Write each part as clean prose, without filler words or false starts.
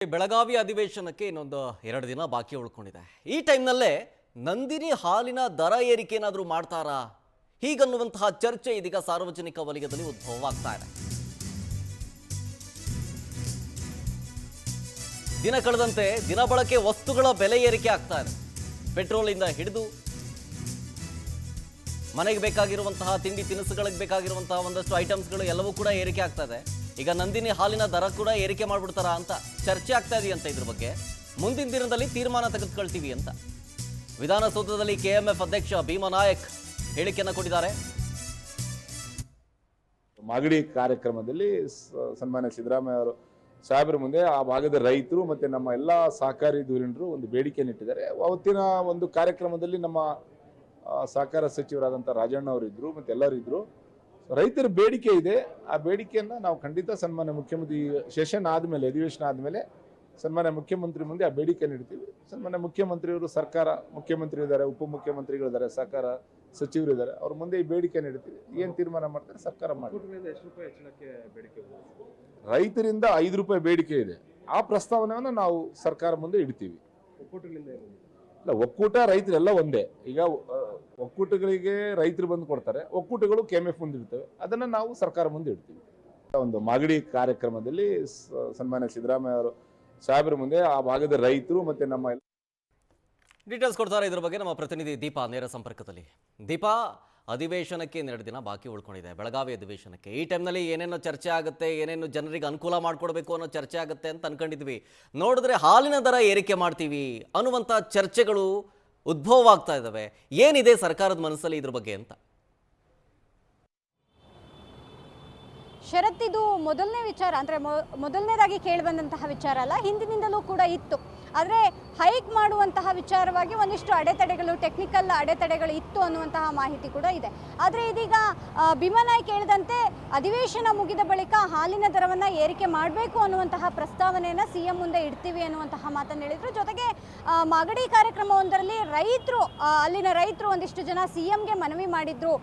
ಬೆಳಗಾವಿ ಅಧಿವೇಶನಕ್ಕೆ ಇನ್ನೊಂದು 2 ದಿನ ಬಾಕಿ ಉಳ್ಕೊಂಡಿದೆ. ಈ ಟೈಮ್ನಲ್ಲೇ ನಂದಿನಿ ಹಾಲಿನ ದರ ಏರಿಕೆ ಏನಾದರೂ ಮಾಡ್ತಾರಾ ಹೀಗನ್ನುವಂತಹ ಚರ್ಚೆ ಇದೀಗ ಸಾರ್ವಜನಿಕ ವಲಯದಲ್ಲಿ ಉದ್ಭವವಾಗ್ತಾ ಇದೆ. ದಿನ ಕಳೆದಂತೆ ದಿನ ಬಳಕೆ ವಸ್ತುಗಳ ಬೆಲೆ ಏರಿಕೆ ಆಗ್ತಾ ಇದೆ. ಪೆಟ್ರೋಲ್ ಇಂದ ಹಿಡಿದು ಮನೆಗೆ ಬೇಕಾಗಿರುವಂತಹ ತಿಂಡಿ ತಿನಿಸುಗಳಿಗೆ ಬೇಕಾಗಿರುವಂತಹ ಒಂದಷ್ಟು ಐಟಮ್ಸ್ಗಳು ಎಲ್ಲವೂ ಕೂಡ ಏರಿಕೆ ಆಗ್ತಾ ಇದೆ. ಈಗ ನಂದಿನಿ ಹಾಲಿನ ದರ ಕೂಡ ಏರಿಕೆ ಮಾಡ್ಬಿಡ್ತಾರಾ ಅಂತ ಚರ್ಚೆ ಆಗ್ತಾ ಇದೆಯಂತ. ಇದ್ರ ಬಗ್ಗೆ ಮುಂದಿನ ದಿನದಲ್ಲಿ ತೀರ್ಮಾನ ತೆಗೆದುಕೊಳ್ತೀವಿ ಅಂತ ವಿಧಾನಸೌಧದಲ್ಲಿ ಕೆಎಂಎಫ್ ಅಧ್ಯಕ್ಷ ಭೀಮನಾಯಕ್ ಹೇಳಿಕೆಯನ್ನು ಕೊಟ್ಟಿದ್ದಾರೆ. ಮಾಗಡಿ ಕಾರ್ಯಕ್ರಮದಲ್ಲಿ ಸನ್ಮಾನ್ಯ ಸಿದ್ದರಾಮಯ್ಯ ಅವರು ಸಾಹೇಬರ ಮುಂದೆ ಆ ಭಾಗದ ರೈತರು ಮತ್ತೆ ನಮ್ಮ ಎಲ್ಲ ಸಹಕಾರಿ ಧುರೀಣರು ಒಂದು ಬೇಡಿಕೆಯನ್ನು ಇಟ್ಟಿದ್ದಾರೆ. ಅವತ್ತಿನ ಒಂದು ಕಾರ್ಯಕ್ರಮದಲ್ಲಿ ನಮ್ಮ ಸಹಕಾರ ಸಚಿವರಾದಂಥ ರಾಜಣ್ಣ ಅವರು ಇದ್ರು ಮತ್ತೆ ಎಲ್ಲರೂ ಇದ್ರು. ರೈತರ ಬೇಡಿಕೆ ಇದೆ. ಆ ಬೇಡಿಕೆಯನ್ನ ನಾವು ಖಂಡಿತ ಸನ್ಮಾನ್ಯ ಮುಖ್ಯಮಂತ್ರಿ ಸೆಷನ್ ಆದಮೇಲೆ, ಅಧಿವೇಶನ ಆದಮೇಲೆ ಸನ್ಮಾನ್ಯ ಮುಖ್ಯಮಂತ್ರಿ ಮುಂದೆ ಆ ಬೇಡಿಕೆಯನ್ನು ಇಡ್ತೀವಿ. ಸನ್ಮಾನ್ಯ ಮುಖ್ಯಮಂತ್ರಿಯವರು, ಸರ್ಕಾರ ಮುಖ್ಯಮಂತ್ರಿ ಇದ್ದಾರೆ, ಉಪಮುಖ್ಯಮಂತ್ರಿಗಳಿದ್ದಾರೆ, ಸಹಕಾರ ಸಚಿವರು ಇದ್ದಾರೆ, ಅವ್ರ ಮುಂದೆ ಈ ಬೇಡಿಕೆಯನ್ನು ಇಡ್ತೀವಿ. ಏನು ತೀರ್ಮಾನ ಮಾಡ್ತಾರೆ ಸರ್ಕಾರ ಮಾಡ್ತಾರೆ. ರೈತರಿಂದ 5 ರೂಪಾಯಿ ಬೇಡಿಕೆ ಇದೆ. ಆ ಪ್ರಸ್ತಾವನೆಯನ್ನು ನಾವು ಸರ್ಕಾರ ಮುಂದೆ ಇಡ್ತೀವಿ. ಇಲ್ಲ, ಒಕ್ಕೂಟ ರೈತರೆಲ್ಲ ಒಂದೇ. ಈಗ ಒಕ್ಕೂಟಗಳಿಗೆ ರೈತರು ಬಂದು ಕೊಡ್ತಾರೆ, ಒಕ್ಕೂಟಗಳು ಕೆಎಂಎಫ್ ಮುಂದೆ ಇರ್ತವೆ. ಅದನ್ನ ನಾವು ಸರ್ಕಾರ ಮುಂದೆ ಇಡ್ತೀವಿ. ಒಂದು ಮಾಗಡಿ ಕಾರ್ಯಕ್ರಮದಲ್ಲಿ ಸನ್ಮಾನ್ಯ ಸಿದ್ದರಾಮಯ್ಯ ಅವರು ಸಾಹೇಬರ ಮುಂದೆ ಆ ಭಾಗದ ರೈತರು ಮತ್ತೆ ನಮ್ಮ ಡೀಟೇಲ್ಸ್ ಕೊಡ್ತಾರೆ ಇದ್ರ ಬಗ್ಗೆ ನಮ್ಮ ಪ್ರತಿನಿಧಿ ದೀಪಾ ನೇರ ಸಂಪರ್ಕದಲ್ಲಿ. ದೀಪಾ, ಅಧಿವೇಶನಕ್ಕೆ 2 ದಿನ ಬಾಕಿ ಉಳ್ಕೊಂಡಿದೆ, ಬೆಳಗಾವಿ ಅಧಿವೇಶನಕ್ಕೆ. ಈ ಟೈಮ್ನಲ್ಲಿ ಏನೇನೋ ಚರ್ಚೆ ಆಗುತ್ತೆ, ಏನೇನು ಜನರಿಗೆ ಅನುಕೂಲ ಮಾಡಿಕೊಡ್ಬೇಕು ಅನ್ನೋ ಚರ್ಚೆ ಆಗುತ್ತೆ ಅಂತ ಅನ್ಕೊಂಡಿದ್ವಿ. ನೋಡಿದ್ರೆ ಹಾಲಿನ ದರ ಏರಿಕೆ ಮಾಡ್ತೀವಿ ಅನ್ನುವಂಥ ಚರ್ಚೆಗಳು ಉದ್ಭವವಾಗ್ತಾ ಇದ್ದಾವೆ. ಏನಿದೆ ಸರ್ಕಾರದ ಮನಸ್ಸಲ್ಲಿ ಇದ್ರ ಬಗ್ಗೆ ಅಂತ? ಶರತ್, ಇದು ಮೊದಲನೇ ವಿಚಾರ ಅಂದರೆ ಮೊದಲನೇದಾಗಿ ಕೇಳಿಬಂದಂತಹ ವಿಚಾರ ಅಲ್ಲ, ಹಿಂದಿನಿಂದಲೂ ಕೂಡ ಇತ್ತು. ಆದರೆ ಹೈಕ್ ಮಾಡುವಂತಹ ವಿಚಾರವಾಗಿ ಒಂದಿಷ್ಟು ಅಡೆತಡೆಗಳು, ಟೆಕ್ನಿಕಲ್ ಅಡೆತಡೆಗಳು ಇತ್ತು ಅನ್ನುವಂತಹ ಮಾಹಿತಿ ಕೂಡ ಇದೆ. ಆದರೆ ಇದೀಗ ಭೀಮನಾಯ್ಕ್ ಹೇಳಿದಂತೆ ಅಧಿವೇಶನ ಮುಗಿದ ಬಳಿಕ ಹಾಲಿನ ದರವನ್ನು ಏರಿಕೆ ಮಾಡಬೇಕು ಅನ್ನುವಂತಹ ಪ್ರಸ್ತಾವನೆಯನ್ನು ಸಿಎಂ ಮುಂದೆ ಇಡ್ತೀವಿ ಅನ್ನುವಂತಹ ಮಾತನ್ನು ಹೇಳಿದರು. ಜೊತೆಗೆ ಮಾಗಡಿ ಕಾರ್ಯಕ್ರಮವೊಂದರಲ್ಲಿ ರೈತರು, ಅಲ್ಲಿನ ರೈತರು ಒಂದಿಷ್ಟು ಜನ ಸಿಎಂಗೆ ಮನವಿ ಮಾಡಿದ್ರು,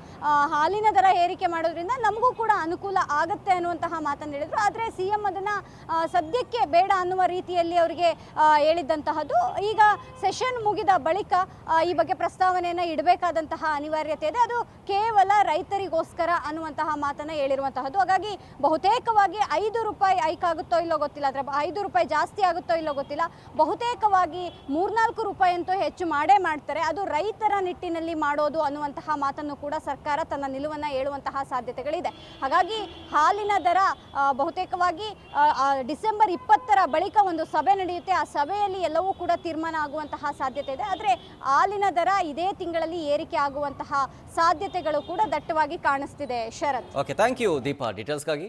ಹಾಲಿನ ದರ ಏರಿಕೆ ಮಾಡೋದ್ರಿಂದ ನಮಗೂ ಕೂಡ ಅನುಕೂಲ ಆಗುತ್ತೆ ಅನ್ನುವಂತಹ ಮಾತನ್ನು ಹೇಳಿದರು. ಆದರೆ ಸಿಎಂ ಅದನ್ನು ಸದ್ಯಕ್ಕೆ ಬೇಡ ಅನ್ನುವ ರೀತಿಯಲ್ಲಿ ಅವರಿಗೆ ಹೇಳಿದ್ದಂತಹದ್ದು. ಈಗ ಸೆಷನ್ ಮುಗಿದ ಬಳಿಕ ಈ ಬಗ್ಗೆ ಪ್ರಸ್ತಾವನೆಯನ್ನು ಇಡಬೇಕಾದಂತಹ ಅನಿವಾರ್ಯತೆ ಇದೆ. ಅದು ಕೇವಲ ರೈತರಿಗೋಸ್ಕರ ಅನ್ನುವಂತಹ ಮಾತನ್ನು ಹೇಳಿರುವಂತಹದ್ದು. ಹಾಗಾಗಿ ಬಹುತೇಕವಾಗಿ 5 ರೂಪಾಯಿ ಹೈಕ್ ಆಗುತ್ತೋ ಇಲ್ಲೋ ಗೊತ್ತಿಲ್ಲ, ಅದರ 5 ರೂಪಾಯಿ ಜಾಸ್ತಿ ಆಗುತ್ತೋ ಇಲ್ಲೋ ಗೊತ್ತಿಲ್ಲ, ಬಹುತೇಕವಾಗಿ 3-4 ರೂಪಾಯಿ ಅಂತೂ ಹೆಚ್ಚು ಮಾಡೇ ಮಾಡ್ತಾರೆ. ಅದು ರೈತರ ನಿಟ್ಟಿನಲ್ಲಿ ಮಾಡೋದು ಅನ್ನುವಂತಹ ಮಾತನ್ನು ಕೂಡ ಸರ್ಕಾರ ತನ್ನ ನಿಲುವನ್ನು ಹೇಳುವಂತಹ ಸಾಧ್ಯತೆಗಳಿದೆ. ಹಾಗಾಗಿ ಹಾಲಿನ ದರ ಬಹುತೇಕವಾಗಿ ಡಿಸೆಂಬರ್ 20ರ ಬಳಿಕ ಒಂದು ಸಭೆ ನಡೆಯುತ್ತೆ. ಆ ಸಭೆಯಲ್ಲಿ ಎಲ್ಲವೂ ಕೂಡ ತೀರ್ಮಾನ ಆಗುವಂತಹ ಸಾಧ್ಯತೆ ಇದೆ. ಆದರೆ ಹಾಲಿನ ದರ ಇದೇ ತಿಂಗಳಲ್ಲಿ ಏರಿಕೆ ಆಗುವಂತಹ ಸಾಧ್ಯತೆಗಳು ಕೂಡ ದಟ್ಟವಾಗಿ ಕಾಣಿಸ್ತಿದೆ. ಶರತ್, ಓಕೆ, ಥ್ಯಾಂಕ್ ಯು ದೀಪಾ ಡೀಟೇಲ್ಸ್ಗಾಗಿ.